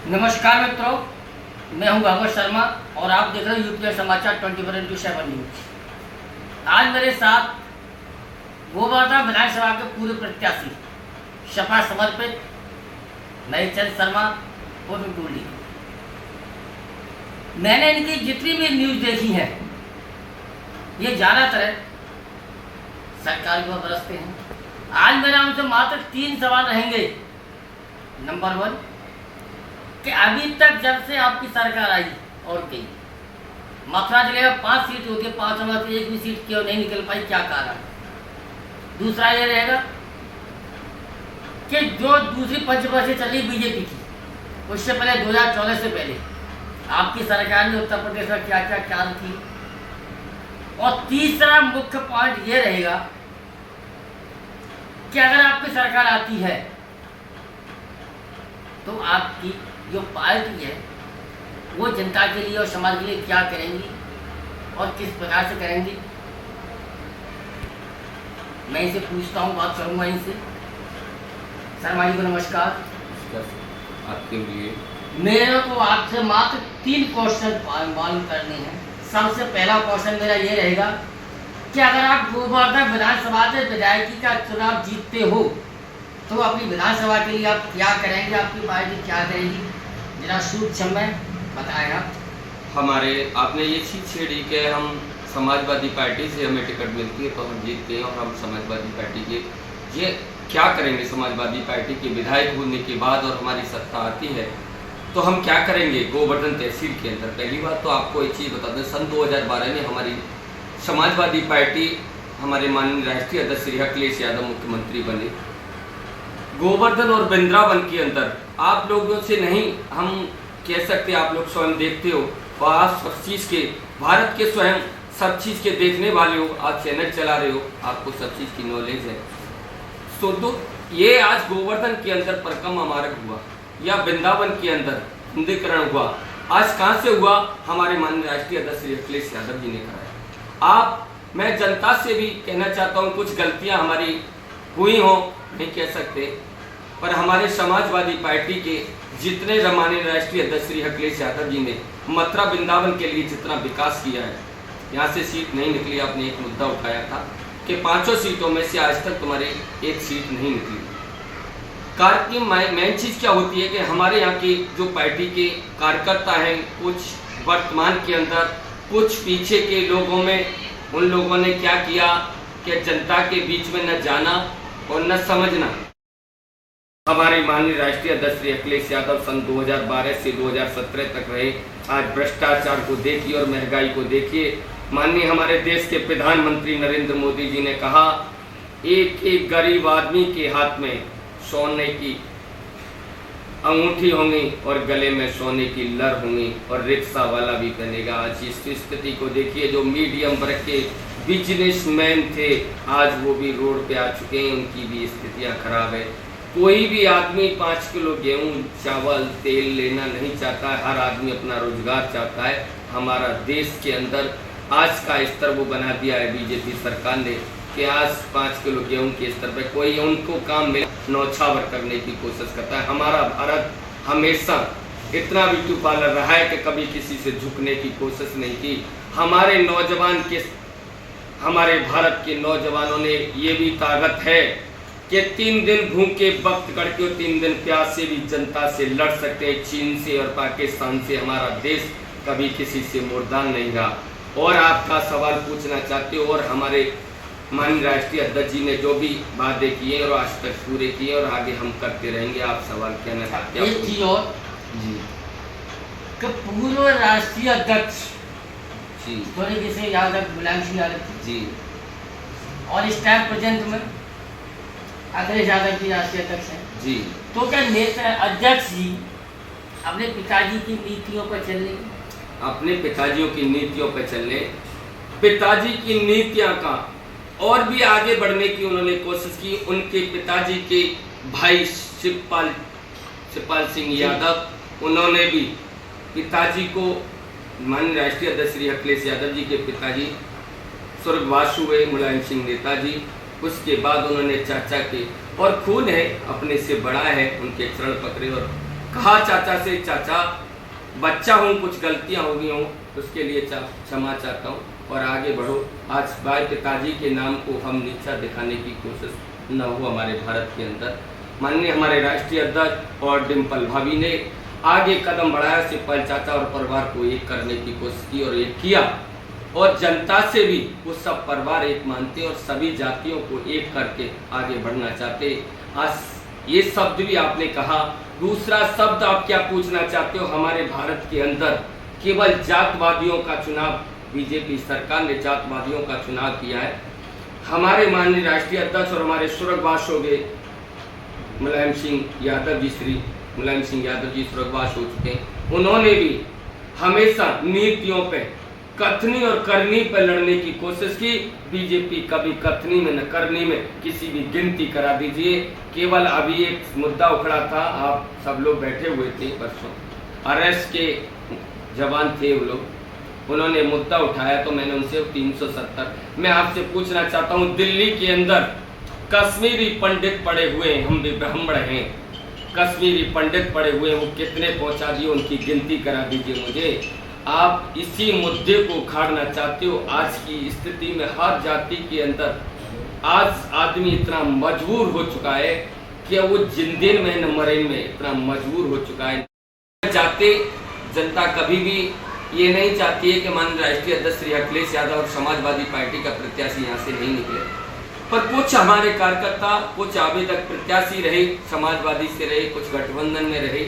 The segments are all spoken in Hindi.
नमस्कार मित्रों, मैं हूं भागवत शर्मा और आप देख रहे हैं यूपी समाचार 24/7 न्यूज। आज मेरे साथ गोवर्धन विधानसभा के पूर्व प्रत्याशी सपा समर्पित नईचंद शर्मा और टूली। मैंने इनकी जितनी भी न्यूज देखी है ये ज़्यादातर सरकार को बरसते हैं। आज मेरा उनसे मात्र 3 सवाल रहेंगे। नंबर 1 कि अभी तक जब से आपकी सरकार आई और गई, मथुरा जिले में 5 सीट होती है, 5 में से एक भी सीट क्यों नहीं निकल पाई, क्या कारण? दूसरा ये रहेगा कि जो दूसरी पंचवर्षीय चली बीजेपी की, उससे पहले 2014 से पहले आपकी सरकार ने उत्तर प्रदेश में क्या क्या कार्य किए। और तीसरा मुख्य पॉइंट ये रहेगा कि अगर आपकी सरकार आती है तो आपकी जो पार्टी है वो जनता के लिए और समाज के लिए क्या करेंगी और किस प्रकार से करेंगी। मैं इसे पूछता हूँ, बात करूँगा इनसे। शर्मा जी को नमस्कार। आपके लिए मेरे को आपसे मात्र 3 क्वेश्चन मालूम करने हैं। सबसे पहला क्वेश्चन मेरा ये रहेगा कि अगर आप गोवर्धन विधानसभा से विधायकी का चुनाव जीतते हो तो अपनी विधानसभा के लिए आप क्या करेंगे, आपकी पार्टी क्या करेगी, जरा सूक्ष्म में बताएं आप। हमारे आपने ये चीज छेड़ी कि हम समाजवादी पार्टी से हमें टिकट मिलती है तो हम जीतते हैं और हम समाजवादी पार्टी के ये क्या करेंगे। समाजवादी पार्टी के विधायक होने के बाद और हमारी सत्ता आती है तो हम क्या करेंगे गोवर्धन तहसील के अंदर। पहली बात तो आपको एक चीज़ बता दें, सन 2012 में हमारी समाजवादी पार्टी, हमारे माननीय राष्ट्रीय अध्यक्ष श्री अखिलेश यादव मुख्यमंत्री बने। गोवर्धन और वृंदावन के अंदर आप लोगों से नहीं हम कह सकते, आप लोग स्वयं देखते हो और आप सब चीज़ के भारत के स्वयं सब चीज़ के देखने वाले हो, आप चैनल चला रहे हो, आपको सब चीज़ की नॉलेज है। तो ये आज गोवर्धन के अंदर परिक्रमा मार्ग हुआ या वृंदावन के अंदर हिंदीकरण हुआ, आज कहाँ से हुआ? हमारे माननीय राष्ट्रीय अध्यक्ष श्री अखिलेश यादव जी ने कराया। मैं जनता से भी कहना चाहता हूँ, कुछ गलतियाँ हमारी हुई हो नहीं कह सकते, पर हमारे समाजवादी पार्टी के जितने माननीय राष्ट्रीय अध्यक्ष श्री अखिलेश यादव जी ने मथुरा वृंदावन के लिए जितना विकास किया है, यहाँ से सीट नहीं निकली। आपने एक मुद्दा उठाया था कि 5 सीटों में से आज तक तुम्हारी एक सीट नहीं निकली। कार्य की मेन चीज़ क्या होती है कि हमारे यहाँ की जो पार्टी के कार्यकर्ता हैं, कुछ वर्तमान के अंदर, कुछ पीछे के लोगों में, उन लोगों ने क्या किया कि जनता के बीच में न जाना और न समझना। हमारे माननीय राष्ट्रीय अध्यक्ष श्री अखिलेश यादव सन 2012 से 2017 तक रहे। आज भ्रष्टाचार को देखिए और महंगाई को देखिए। माननीय हमारे देश के प्रधानमंत्री नरेंद्र मोदी जी ने कहा, एक एक गरीब आदमी के हाथ में सोने की अंगूठी होंगी और गले में सोने की लर होंगी और रिक्शा वाला भी बनेगा। आज इस स्थिति को देखिए, जो मीडियम वर्ग के बिजनेसमैन थे आज वो भी रोड पे आ चुके हैं, उनकी भी स्थितियां खराब है। कोई भी आदमी 5 किलो गेहूं, चावल, तेल लेना नहीं चाहता है, हर आदमी अपना रोजगार चाहता है। हमारा देश के अंदर आज का स्तर वो बना दिया है बीजेपी सरकार ने कि आज 5 किलो गेहूं के स्तर पे कोई उनको काम में नौछावर करने की कोशिश करता है। हमारा भारत हमेशा इतना ब्यूटी पार्लर रहा है कि कभी किसी से झुकने की कोशिश नहीं की। हमारे नौजवान के, हमारे भारत के नौजवानों ने ये भी ताकत है कि 3 दिन भूखे वक्त करके और 3 दिन प्यास से भी जनता से लड़ सकते हैं। चीन से और पाकिस्तान से हमारा देश कभी किसी से मुर्दान नहीं रहा। और आपका सवाल पूछना चाहते हो, और हमारे माननीय राष्ट्रीय अध्यक्ष जी ने जो भी वादे किए और आज तक पूरे किए और आगे हम करते रहेंगे। आप सवाल कहना चाहते हैं? एक चीज और जी कि पूर्व राष्ट्रीय अध्यक्ष जी थोड़े जैसे यादव, मुलायम सिंह यादव जी और इस टाइम प्रेजेंट में अखिलेश यादव जी राष्ट्रीय अध्यक्ष हैं जी, तो क्या नेता अध्यक्ष जी अपने पिताजी की नीतियों पर चलने, अपने पिताजियों की नीतियों पर चलने, पिताजी की नीतियां का और भी आगे बढ़ने की उन्होंने कोशिश की। उनके पिताजी के भाई शिवपाल सिंह यादव, उन्होंने भी पिताजी को, माननीय राष्ट्रीय अध्यक्ष श्री अखिलेश यादव जी के पिताजी स्वर्गवास हुए मुलायम सिंह नेताजी, उसके बाद उन्होंने चाचा के, और खून है अपने से बड़ा है, उनके चरण पकड़े और कहा चाचा से, चाचा बच्चा हूँ, कुछ गलतियाँ हो गई हों, उसके लिए क्षमा चाहता हूँ और आगे बढ़ो। आज भाई पिताजी के नाम को हम नीचा दिखाने की कोशिश न हो हमारे भारत के अंदर। माननीय हमारे राष्ट्रीय अध्यक्ष और डिम्पल भाभी ने आगे कदम बढ़ाया, शिवपाल चाचा और परिवार को एक करने की कोशिश की और एक किया, और जनता से भी वो सब परिवार एक मानते और सभी जातियों को एक करके आगे बढ़ना चाहते। आज ये शब्द भी आपने कहा। दूसरा शब्द आप क्या पूछना चाहते हो? हमारे भारत के अंदर केवल जातवादियों का चुनाव, बीजेपी सरकार ने जातवादियों का चुनाव किया है। हमारे माननीय राष्ट्रीय अध्यक्ष और हमारे स्वर्गवास हो गए मुलायम सिंह यादव जी, श्री मुलायम सिंह यादव जी स्वर्गवास हो चुके हैं। उन्होंने भी हमेशा नीतियों पे, कथनी और करनी पे लड़ने की कोशिश की। बीजेपी कभी कथनी में न करनी में किसी भी गिनती करा दीजिए। केवल अभी एक मुद्दा उखड़ा था, आप सब लोग बैठे हुए थे परसों, अरेस्ट के जवान थे वो लोग, उन्होंने मुद्दा उठाया तो मैंने उनसे 370। मैं आपसे पूछना चाहता हूँ, दिल्ली के अंदर कश्मीरी पंडित पड़े हुए हैं, हम भी ब्राह्मण हैं, कश्मीरी पंडित पड़े हुए हैं, वो कितने पहुंचा दिए, उनकी गिनती करा दीजिए मुझे। आप इसी मुद्दे को उखाड़ना चाहते हो। आज की स्थिति में हर जाति के अंदर आज आदमी इतना मजबूर हो चुका है कि वो जिंदे में न मरे में इतना मजबूर हो चुका है। चाहते जनता कभी भी ये नहीं चाहती है कि माननीय राष्ट्रीय अध्यक्ष श्री अखिलेश यादव और समाजवादी पार्टी का प्रत्याशी यहाँ से नहीं निकले, पर कुछ हमारे कार्यकर्ता, कुछ आवेदक प्रत्याशी रहे, समाजवादी से रहे, कुछ गठबंधन में रहे,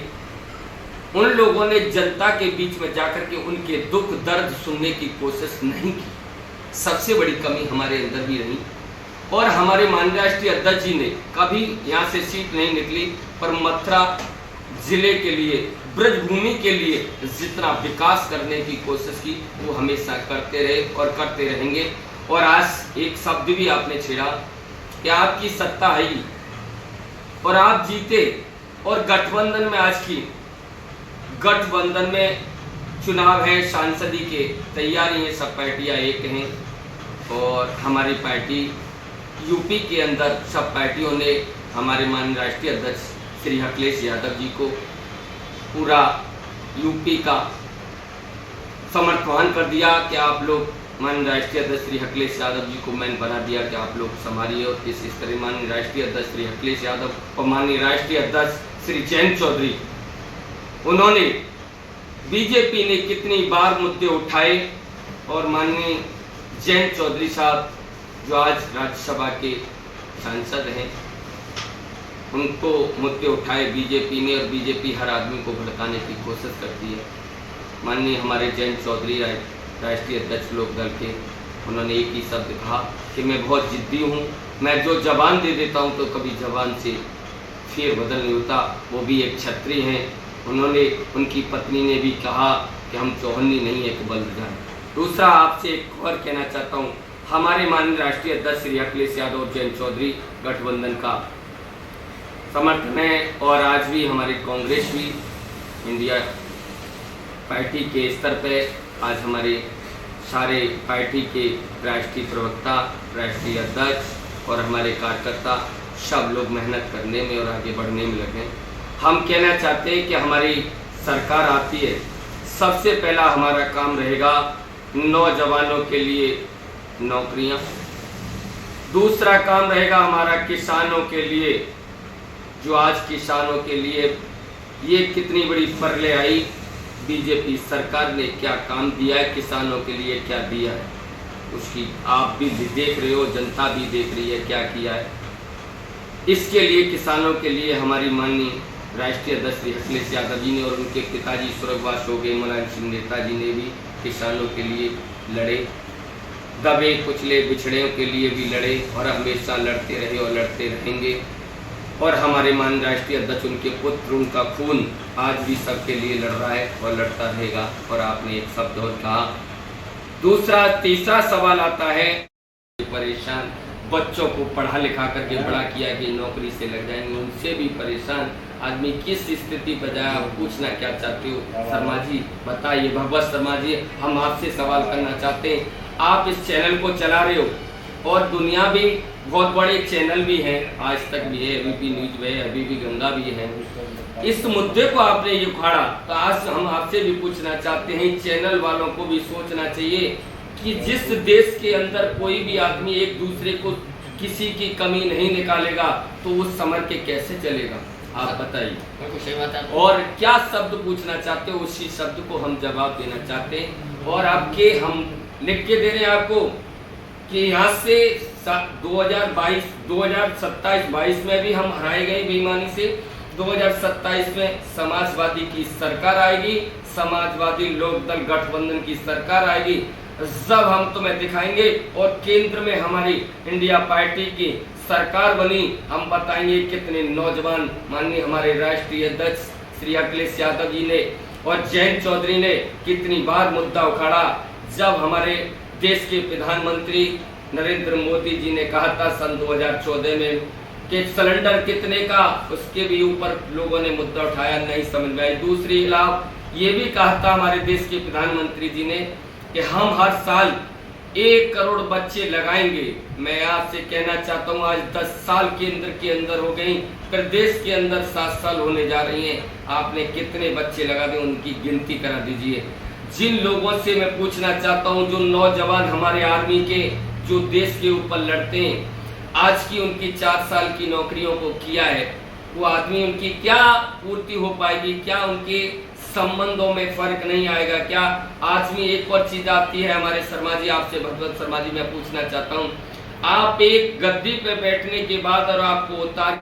उन लोगों ने जनता के बीच में जाकर के उनके दुख दर्द सुनने की कोशिश नहीं की। सबसे बड़ी कमी हमारे अंदर भी रही। और हमारे माननीय राष्ट्रीय अध्यक्ष जी ने कभी यहाँ से सीट नहीं निकली, पर मथुरा जिले के लिए, ब्रजभूमि के लिए जितना विकास करने की कोशिश की वो हमेशा करते रहे और करते रहेंगे। और आज एक शब्द भी आपने छेड़ा कि आपकी सत्ता है और आप जीते, और गठबंधन में आज की गठबंधन में चुनाव है, सांसदी के तैयारी है, सब पार्टियां एक हैं। और हमारी पार्टी यूपी के अंदर सब पार्टियों ने हमारे माननीय राष्ट्रीय अध्यक्ष श्री अखिलेश यादव जी को पूरा यूपी का समर्थन कर दिया कि आप लोग, माननीय राष्ट्रीय अध्यक्ष श्री अखिलेश यादव जी को मैंने बना दिया कि आप लोग संभालिए। और इस तरह माननीय राष्ट्रीय अध्यक्ष श्री अखिलेश यादव और माननीय राष्ट्रीय अध्यक्ष श्री जयंत चौधरी, उन्होंने बीजेपी ने कितनी बार मुद्दे उठाए, और माननीय जयंत चौधरी साहब जो आज राज्यसभा के सांसद हैं, उनको मुद्दे उठाए बीजेपी ने, और बीजेपी हर आदमी को भड़काने की कोशिश करती है। माननीय हमारे जयंत चौधरी राष्ट्रीय अध्यक्ष लोक दल के, उन्होंने एक ही शब्द कहा कि मैं बहुत जिद्दी हूँ, मैं जो जबान दे देता हूँ तो कभी जबान से फेर बदल नहीं होता। वो भी एक क्षत्रिय हैं। उन्होंने, उनकी पत्नी ने भी कहा कि हम चौहन्नी नहीं है कि बल्द जाए। दूसरा आपसे एक और कहना चाहता हूँ, हमारे माननीय राष्ट्रीय अध्यक्ष श्री अखिलेश यादव और जयंत चौधरी गठबंधन का समर्थन है, और आज भी हमारी कांग्रेस भी इंडिया पार्टी के स्तर पे आज हमारे सारे पार्टी के राष्ट्रीय प्रवक्ता, राष्ट्रीय अध्यक्ष और हमारे कार्यकर्ता सब लोग मेहनत करने में और आगे बढ़ने में लगे। हम कहना चाहते हैं कि हमारी सरकार आती है, सबसे पहला हमारा काम रहेगा नौजवानों के लिए नौकरियां। दूसरा काम रहेगा हमारा किसानों के लिए, जो आज किसानों के लिए ये कितनी बड़ी परले आई, बीजेपी सरकार ने क्या काम दिया है, किसानों के लिए क्या दिया है, उसकी आप भी देख रहे हो, जनता भी देख रही है क्या किया है। इसके लिए किसानों के लिए हमारी माननीय राष्ट्रीय अध्यक्ष श्री अखिलेश यादव जी ने और उनके पिताजी स्वर्गवास हो गए मुलायम सिंह नेताजी ने भी किसानों के लिए लड़े, दबे कुचले बिछड़े के लिए भी लड़े और हमेशा लड़ते रहे और लड़ते रहेंगे। और हमारे माननीय राष्ट्रीय अध्यक्ष, उनके पुत्र, उनका खून आज भी सबके लिए लड़ रहा है और लड़ता रहेगा। और आपने एक शब्द और कहा। दूसरा, तीसरा सवाल आता है, परेशान बच्चों को पढ़ा लिखा करके बड़ा किया कि नौकरी से लग जाएंगे, उनसे भी परेशान आदमी किस स्थिति पर जाए। आप पूछना क्या चाहते हो शर्मा जी, बताइए। भगवत शर्मा जी, हम आपसे सवाल करना चाहते हैं, आप इस चैनल को चला रहे हो और दुनिया भी बहुत बड़े चैनल भी हैं, आज तक भी है, एबीपी न्यूज भी है, अभी भी गंगा भी है, इस मुद्दे को आपने ये उखाड़ा, तो आज हम आपसे भी पूछना चाहते हैं, चैनल वालों को भी सोचना चाहिए कि जिस देश के अंदर कोई भी आदमी एक दूसरे को किसी की कमी नहीं निकालेगा तो वो समर के कैसे चलेगा, आप बताइए। बिल्कुल सही बात है। और क्या शब्द पूछना चाहते हो, उसी शब्द को हम जवाब देना चाहते हैं। और आपके हम लिख के दे रहे हैं आपको कि यहाँ से 2022, 2027-22 में भी हम हराए गए बेईमानी से। 2027 में समाजवादी की सरकार आएगी, समाजवादी लोकदल गठबंधन की सरकार आएगी। जब हम तुम्हें दिखाएंगे और केंद्र में हमारी इंडिया पार्टी की सरकार बनी, हम बताएंगे कितने नौजवान माननीय हमारे राष्ट्रीय अध्यक्ष श्री अखिलेश यादव जी ने और जयंत चौधरी ने कितनी बार मुद्दा उखाड़ा। जब हमारे देश के प्रधानमंत्री नरेंद्र मोदी जी ने कहा था सन 2014 में कि सिलेंडर कितने का, उसके भी ऊपर लोगों ने मुद्दा उठाया, नहीं समझ में आई। दूसरी लाभ ये भी कहा था हमारे देश के प्रधानमंत्री जी ने कि हम हर साल 1 करोड़ बच्चे लगाएंगे। मैं आपसे कहना चाहता हूँ आज 10 साल केंद्र के अंदर हो गई, प्रदेश के अंदर 7 साल होने जा रही हैं। आपने कितने बच्चे लगा दिए, उनकी गिनती करा दीजिए। जिन लोगों से मैं पूछना चाहता हूँ, जो नौजवान हमारे आर्मी के जो देश के ऊपर लड़ते हैं, आज की उनकी 4 साल की नौकरियों को किया है, वो आदमी उनकी क्या पूर्ति हो पाएगी, क्या उनके संबंधों में फर्क नहीं आएगा क्या? आज में एक और चीज आती है हमारे शर्मा जी, आपसे भगवत शर्मा जी मैं पूछना चाहता हूँ, आप एक गद्दी पे बैठने के बाद और आपको उतार